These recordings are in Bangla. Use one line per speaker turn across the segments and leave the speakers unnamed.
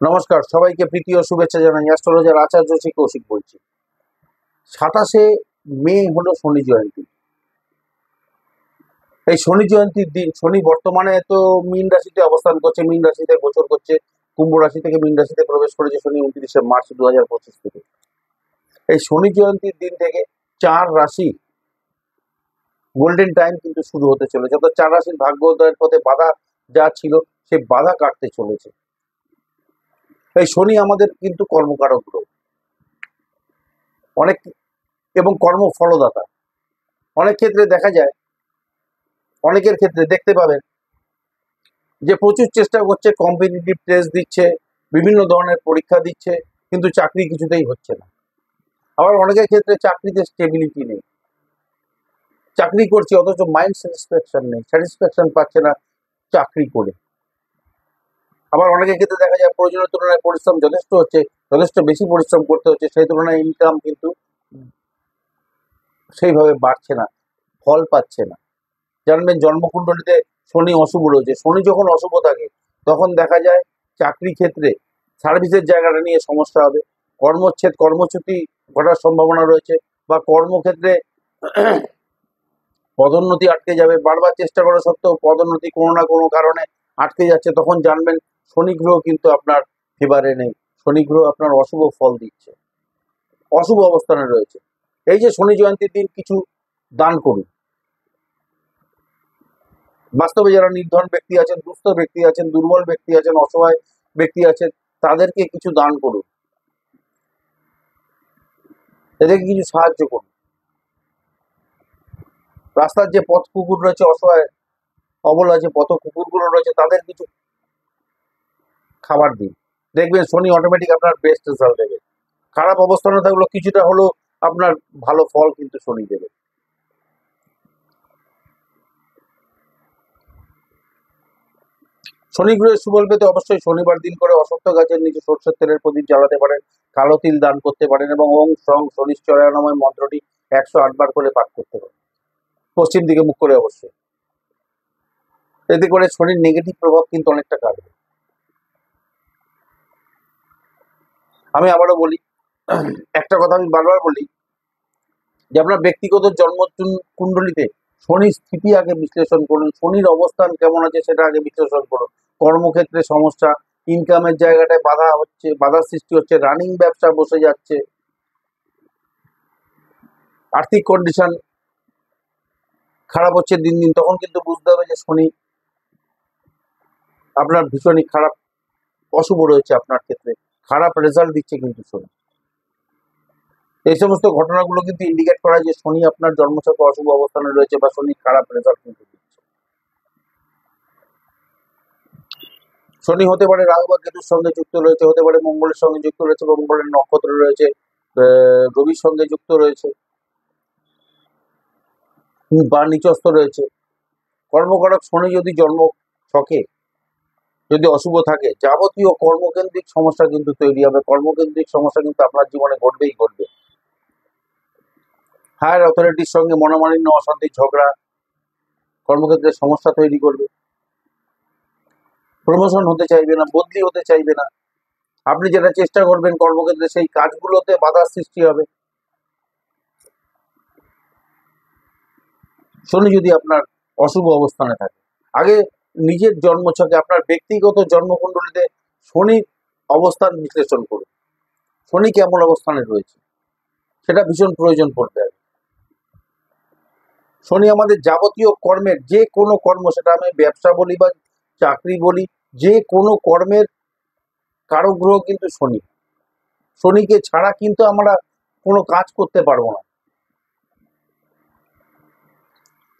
নমস্কার, সবাইকে প্রীতি ও শুভেচ্ছা জানাই। অ্যাস্ট্রোলজার আচার্য শ্রী কৌশিক বলছি। 27শে মে হলো শনি জয়ন্তী। এই শনি জয়ন্তীর দিন শনি বর্তমানে তো মীন রাশিতে অবস্থান করছে, মীন রাশিতে গোচর করছে। কুম্ভ রাশি থেকে মীন রাশিতে প্রবেশ করেছে শনি 29শে মার্চ 2025 থেকে। এই শনি জয়ন্তীর দিন থেকে 4 রাশি গোল্ডেন টাইম কিন্তু শুরু হতে চলেছে, অর্থাৎ 4 রাশির ভাগ্যোদয়ের পথে বাধা যা ছিল সেই বাধা কাটতে চলেছে। এই শনি আমাদের কিন্তু কর্মকারক গ্রহ, অনেক এবং কর্মফলদাতা। অনেক ক্ষেত্রে দেখা যায়, অনেকের ক্ষেত্রে দেখতে পাবেন যে প্রচুর চেষ্টা করছে, কম্পিটিটিভ টেস্ট দিচ্ছে, বিভিন্ন ধরনের পরীক্ষা দিচ্ছে, কিন্তু চাকরি কিছুতেই হচ্ছে না। আবার অনেকের ক্ষেত্রে চাকরিতে স্টেবিলিটি নেই, চাকরি করছে অথচ মাইন্ড স্যাটিসফ্যাকশন নেই, স্যাটিসফ্যাকশন পাচ্ছে না চাকরি করে। আবার অনেকের ক্ষেত্রে দেখা যায় প্রয়োজনের তুলনায় পরিশ্রম যথেষ্ট হচ্ছে, যথেষ্ট বেশি পরিশ্রম করতে হচ্ছে, সেই তুলনায় ইনকাম কিন্তু সেইভাবে বাড়ছে না, ফল পাচ্ছে না। জানবেন জন্মকুণ্ডলিতে শনি অশুভ রয়েছে। শনি যখন অশুভ থাকে তখন দেখা যায় চাকরি ক্ষেত্রে সার্ভিসের জায়গাটা নিয়ে সমস্যা হবে, কর্মচ্ছেদ কর্মচ্যুতি ঘটার সম্ভাবনা রয়েছে, বা কর্মক্ষেত্রে পদোন্নতি আটকে যাবে। বারবার চেষ্টা করা সত্ত্বেও পদোন্নতি কোনো না কোনো কারণে আটকে যাচ্ছে, তখন জানবেন শনি গ্রহ কিন্তু আপনার ফেভারে নেই, শনি গ্রহ আপনার অশুভ ফল দিচ্ছে, অশুভ অবস্থানে রয়েছে। এই যে শনি জয়ন্তীর দিন কিছু দান করুন। বাস্তবে যারা নির্ধন ব্যক্তি আছেন, দুস্থ ব্যক্তি আছেন, দুর্বল ব্যক্তি আছেন, অসহায় ব্যক্তি আছেন, তাদেরকে কিছু দান করুন, এদেরকে কিছু সাহায্য করুন। রাস্তার যে পথ কুকুর রয়েছে, অসহায় অবলা যে পথ কুকুরগুলো রয়েছে, তাদের কিছু খাবার দিন। দেখবেন শনি অটোমেটিক আপনার বেস্ট রেজাল্ট দেবে। খারাপ অবস্থানে থাকলেও কিছুটা হলেও আপনার ভালো ফল কিন্তু শনি দেবে। শনি গ্রহের সুফল পেতে অবশ্যই শনিবার দিন করে অশ্বত্থ গাছের নিচে সরষের তেলের প্রদীপ জ্বালাতে পারেন, কালো তিল দান করতে পারেন, এবং ওং সং শনিশ্চরায়নময় মন্ত্রটি 108 বার করে পাঠ করতে পারেন, পশ্চিম দিকে মুখ করে অবশ্যই। এতে করে শনির নেগেটিভ প্রভাব কিন্তু অনেকটা কাটবে। আমি আবারও বলি, একটা কথা আমি বারবার বলি, যে আপনার ব্যক্তিগত জন্ম কুণ্ডলিতে শনির স্থিতি আগে বিশ্লেষণ করুন, শনির অবস্থান কেমন আছে সেটা আগে বিশ্লেষণ করুন। কর্মক্ষেত্রে সমস্যা, ইনকামের জায়গাটায় বাধা হচ্ছে, বাধার সৃষ্টি হচ্ছে, রানিং ব্যবসা বসে যাচ্ছে, আর্থিক কন্ডিশন খারাপ হচ্ছে দিন দিন, তখন কিন্তু বুঝতে হবে যে শনি আপনার ভীষণই খারাপ, অশুভ রয়েছে আপনার ক্ষেত্রে, খারাপ রেজাল্ট দিচ্ছে কিন্তু শনি। এই সমস্ত ঘটনাগুলো কিন্তু ইন্ডিকেট করা যে শনি আপনার জন্মছকে অশুভ অবস্থানে রয়েছে, বা শনি খারাপ রেজাল্ট কিন্তু দিচ্ছে। শনি হতে পারে রাহু বা কেতুর সঙ্গে যুক্ত রয়েছে, হতে পারে মঙ্গলের সঙ্গে যুক্ত রয়েছে, মঙ্গলের নক্ষত্র রয়েছে, রবির সঙ্গে যুক্ত রয়েছে, বা নিচস্থ রয়েছে। কর্মকারক শনি যদি জন্ম ছকে যদি অশুভ থাকে, যাবতীয় কর্মকেন্দ্রিক সমস্যা কিন্তু তৈরি হবে, কর্মকেন্দ্রিক সমস্যা কিন্তু আপনার জীবনে ঘটবেই ঘটবে। হায়ার অথরিটির সঙ্গে মনোমালিন্য, অশান্তি, ঝগড়া, কর্মক্ষেত্রে সমস্যা তৈরি করবে, প্রমোশন হতে চাইবে না, বদলি হতে চাইবে না, আপনি যেটা চেষ্টা করবেন কর্মক্ষেত্রে সেই কাজগুলোতে বাধার সৃষ্টি হবে। শনি যদি আপনার অশুভ অবস্থানে থাকে, আগে নিজের জন্মছকে আপনার ব্যক্তিগত জন্মকুণ্ডলিতে শনির অবস্থান বিশ্লেষণ করুন, শনি কেমন অবস্থানে রয়েছে সেটা ভীষণ প্রয়োজন পড়তে হবে। শনি আমাদের যাবতীয় কর্মের, যে কোনো কর্ম, সেটা আমি ব্যবসা বলি বা চাকরি বলি, যে কোনো কর্মের কারক গ্রহ কিন্তু শনি। শনিকে ছাড়া কিন্তু আমরা কোনো কাজ করতে পারবো না।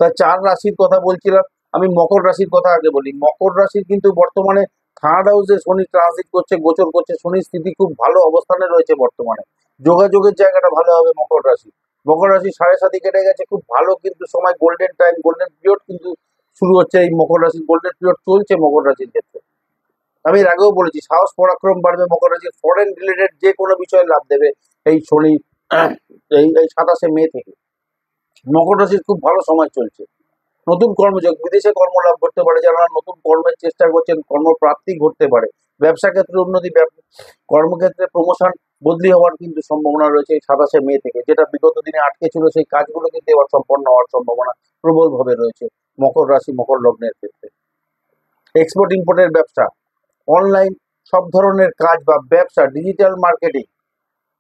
তা 4 রাশির কথা বলছিলাম, আমি মকর রাশির কথা আগে বলি। মকর রাশির কিন্তু বর্তমানে থার্ড হাউসে শনি ট্রানজিট করছে, গোচর করছে, শনির স্থিতি খুব ভালো অবস্থানে রয়েছে বর্তমানে, যোগাযোগের জায়গাটা ভালো হবে মকর রাশি। মকর রাশি 7.5 কেটে গেছে, খুব ভালো কিন্তু সময়, গোল্ডেন টাইম, গোল্ডেন পিরিয়ড কিন্তু শুরু হচ্ছে। এই মকর রাশির গোল্ডেন পিরিয়ড চলছে মকর রাশির ক্ষেত্রে। আমি এর আগেও বলেছি, সাহস পরাক্রম বাড়বে মকর রাশির, ফরেন রিলেটেড যে কোনো বিষয়ে লাভ দেবে এই শনি, এই 27শে মে থেকে। মকর রাশির খুব ভালো সময় চলছে, নতুন কর্মযোগ, বিদেশে কর্মলাভ করতে পারে, যারা নতুন কর্মের চেষ্টা করছেন কর্মপ্রাপ্তি ঘটতে পারে, ব্যবসা ক্ষেত্রে উন্নতি, কর্মক্ষেত্রে প্রমোশন, বদলি হওয়ার কিন্তু সম্ভাবনা রয়েছে এই 27শে মে থেকে। যেটা বিগত দিনে আটকে ছিল সেই কাজগুলো কিন্তু এবার সম্পন্ন হওয়ার সম্ভাবনা প্রবলভাবে রয়েছে মকর রাশি মকর লগ্নের ক্ষেত্রে। এক্সপোর্ট ইম্পোর্টের ব্যবসা, অনলাইন সব ধরনের কাজ বা ব্যবসা, ডিজিটাল মার্কেটিং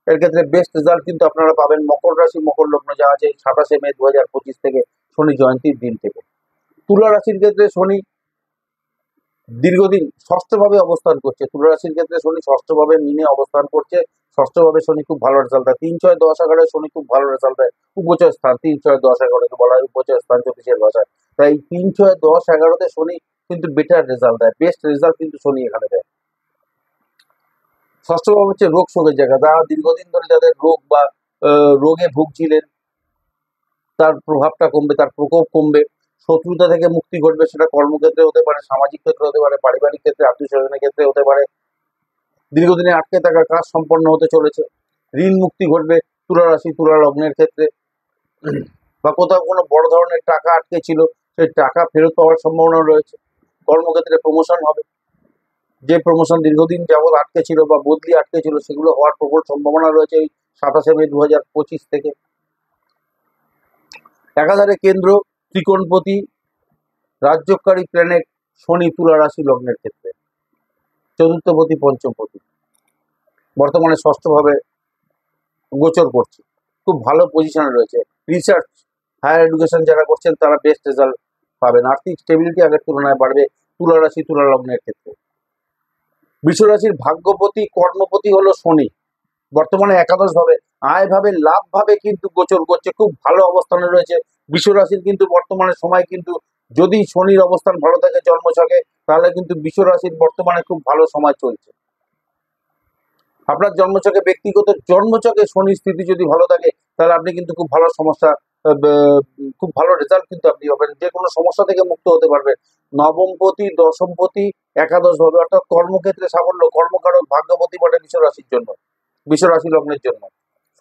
এর ক্ষেত্রে বেস্ট রেজাল্ট কিন্তু আপনারা পাবেন মকর রাশি মকর লগ্ন যা আছে 27শে মে 2025 থেকে, শনি জয়ন্তীর দিন থেকে। তুলা রাশির ক্ষেত্রে শনি দীর্ঘদিন ষষ্ঠভাবে অবস্থান করছে। তুলা রাশির ক্ষেত্রে শনি ষষ্ঠভাবে মিনে অবস্থান করছে। ষষ্ঠভাবে শনি খুব ভালো রেজাল্ট দেয়। 3, 6, 10, 11 শনি খুব ভালো রেজাল্ট দেয়। উপচয় স্থান 3, 6, 10, 11 বলা হয় উপচয় স্থান জ্যোতিষের ভাষায়। তাই 3, 6, 10, 11 শনি কিন্তু বেটার রেজাল্ট দেয়, বেস্ট রেজাল্ট কিন্তু শনি এখানে দেয়। ষষ্ঠভাব হচ্ছে রোগ শোকের জায়গা। যারা দীর্ঘদিন ধরে যাদের রোগ বা রোগে ভুগছিলেন তার প্রভাবটা কমবে, তার প্রকোপ কমবে, শত্রুতা থেকে মুক্তি ঘটবে। সেটা কর্মক্ষেত্রে হতে পারে, সামাজিক ক্ষেত্রে হতে পারে, পারিবারিক ক্ষেত্রে, আত্মীয় স্বজনের ক্ষেত্রে হতে পারে। দীর্ঘদিনে আটকে থাকা কাজ সম্পন্ন হতে চলেছে। ঋণ মুক্তি ঘটবে তুলা রাশি তুলা লগ্নের ক্ষেত্রে। বা কোথাও কোনো বড় ধরনের টাকা আটকে ছিল, সেই টাকা ফেরত পাওয়ার সম্ভাবনা রয়েছে। কর্মক্ষেত্রে প্রমোশন হবে। যে প্রমোশন দীর্ঘদিন যাবৎ আটকে ছিল বা বদলি আটকে ছিল সেগুলো হওয়ার প্রবল সম্ভাবনা রয়েছে এই 27শে মে 2025 থেকে। একাধারে কেন্দ্র, ত্রিকোণপতি, রাজ্যকারী প্ল্যানেট শনি তুলা রাশি লগ্নের ক্ষেত্রে, চতুর্থপতি পঞ্চমপতি বর্তমানে ষষ্ঠভাবে গোচর করছে, খুব ভালো পজিশনে রয়েছে। রিসার্চ, হায়ার এডুকেশন যারা করছেন তারা বেস্ট রেজাল্ট পাবেন। আর্থিক স্টেবিলিটি আগের তুলনায় বাড়বে তুলা রাশি তুলা লগ্নের ক্ষেত্রে। বৃষ রাশির ভাগ্যপতি কর্মপতি হলো শনি, বর্তমানে একাদশ ভাবে আয় ভাবে লাভ ভাবে কিন্তু গোচর করছে, খুব ভালো অবস্থানে রয়েছে বৃষ রাশির। কিন্তু বর্তমানে সময় কিন্তু যদি শনির অবস্থান ভালো থাকে জন্মছকে, তাহলে কিন্তু বৃষ রাশির বর্তমানে খুব ভালো সময় চলছে। আপনার জন্মছকে, ব্যক্তিগত জন্মছকে শনির স্থিতি যদি ভালো থাকে তাহলে আপনি কিন্তু খুব ভালো সমস্যা, খুব ভালো রেজাল্ট কিন্তু আপনি পাবেন, যে কোনো সমস্যা থেকে মুক্ত হতে পারবেন। নবমপতি দশমপতি একাদশ ভাবে, অর্থাৎ কর্মক্ষেত্রে সাফল্য, কর্মকারক ভাগ্যপতি বটে বৃষ রাশির জন্য, বৃষ রাশি লগ্নের জন্য।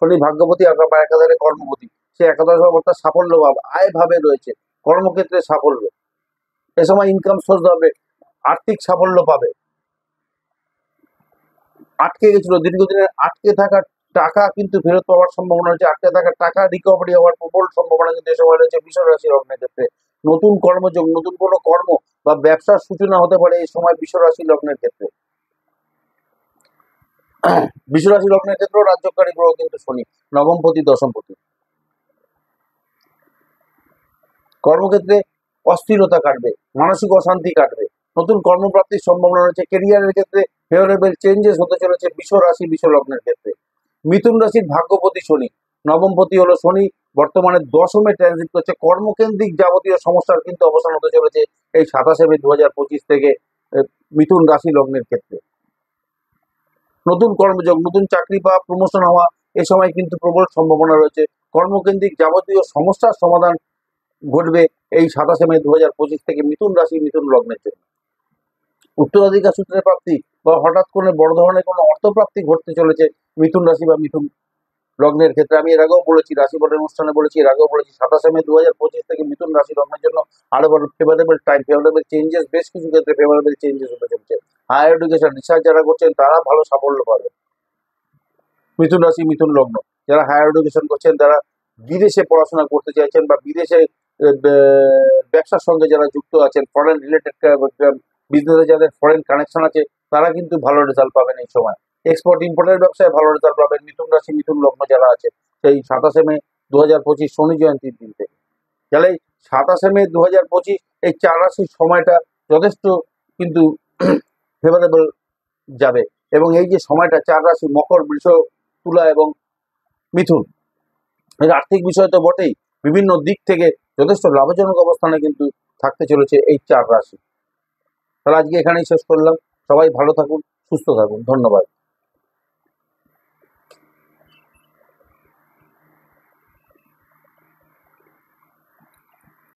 শনি ভাগ্যপতি বা একাধারে কর্মপতি, সে একাদশ ভাব অর্থাৎ সাফল্য ভাব, আয় ভাবে রয়েছে, কর্মক্ষেত্রে সাফল্য। এ সময় ইনকাম সোর্স হবে, আর্থিক সাফল্য পাবে। আটকে গেছিল দীর্ঘদিনের আটকে থাকা টাকা কিন্তু ফেরত পাওয়ার সম্ভাবনা রয়েছে। আটকে থাকা টাকা রিকভারি হওয়ার প্রবল সম্ভাবনা কিন্তু এ সময় রয়েছে বৃষ রাশি লগ্নের ক্ষেত্রে। নতুন কর্মযোগ, নতুন কোনো কর্ম বা ব্যবসার সূচনা হতে পারে এই সময় বৃষ রাশি লগ্নের ক্ষেত্রে। বৃষ রাশি লগ্নের ক্ষেত্রেও রাজ্যকারী গ্রহ কিন্তু শনি, নবমপতি দশমপতি। কর্মক্ষেত্রে অস্থিরতা কাটবে, মানসিক অশান্তি কাটবে, নতুন কর্মপ্রাপ্তির সম্ভাবনা রয়েছে। কেরিয়ারের ক্ষেত্রে ফেভারেবল চেঞ্জেস হতে চলেছে বৃষ রাশি বৃষ লগ্নের ক্ষেত্রে। মিথুন রাশির ভাগ্যপতি শনি, নবমপতি হলো শনি, বর্তমানে দশমে ট্রানজিট করছে। কর্মকেন্দ্রিক যাবতীয় সমস্যার কিন্তু অবসান হতে চলেছে এই 27শে মে 2025 থেকে মিথুন রাশি লগ্নের ক্ষেত্রে। নতুন কর্মযোগ, নতুন চাকরি পাওয়া, প্রমোশন হওয়া এ সময় কিন্তু প্রবল সম্ভাবনা রয়েছে। কর্মকেন্দ্রিক যাবতীয় সমস্যার সমাধান ঘটবে এই 27শে মে 2025 থেকে মিথুন রাশি মিথুন লগ্নের জন্য। উত্তরাধিকার সূত্রে প্রাপ্তি বা হঠাৎ করে বড় ধরনের কোনো অর্থপ্রাপ্তি ঘটতে চলেছে মিথুন রাশি বা মিথুন লগ্নের ক্ষেত্রে। আমি এর আগেও বলেছি, রাশিফলের অনুষ্ঠানে বলেছি, এর আগেও বলেছি, 27শে মে 2025 থেকে মিথুন রাশি লগ্নের জন্য আরো বড় ফেভারেবল টাইম, ফেভারেবল চেঞ্জেস, বেশ কিছু ক্ষেত্রে ফেভারেবল চেঞ্জেস হতে চলছে। হায়ার এডুকেশন, রিসার্চ যারা করছেন তারা ভালো সাফল্য পাবে। মিথুন রাশি মিথুন লগ্ন যারা হায়ার এডুকেশন করছেন, যারা বিদেশে পড়াশোনা করতে চাইছেন বা বিদেশে ব্যবসার সঙ্গে যারা যুক্ত আছেন, ফরেন রিলেটেড বিজনেসে যাদের ফরেন কানেকশন আছে, তারা কিন্তু ভালো রেজাল্ট পাবেন এই সময়। এক্সপোর্ট ইম্পোর্টের ব্যবসায় ভালো রেজাল্ট পাবেন মিথুন রাশি মিথুন লগ্ন যারা আছে সেই 27শে মে 2025 শনি জয়ন্তীর দিন থেকে। তাহলে 27শে মে 2025 এই চার রাশির সময়টা যথেষ্ট কিন্তু ফেভারেবল যাবে। এবং এই যে সময়টা চার রাশি মকর, বৃষ, তুলা এবং মিথুন, এর আর্থিক বিষয় তো বটেই, বিভিন্ন দিক থেকে যথেষ্ট লাভজনক অবস্থানে কিন্তু থাকতে চলেছে এই চার রাশি। তাহলে আজকে এখানেই শেষ করলাম। সবাই ভালো থাকুন, সুস্থ থাকুন, ধন্যবাদ।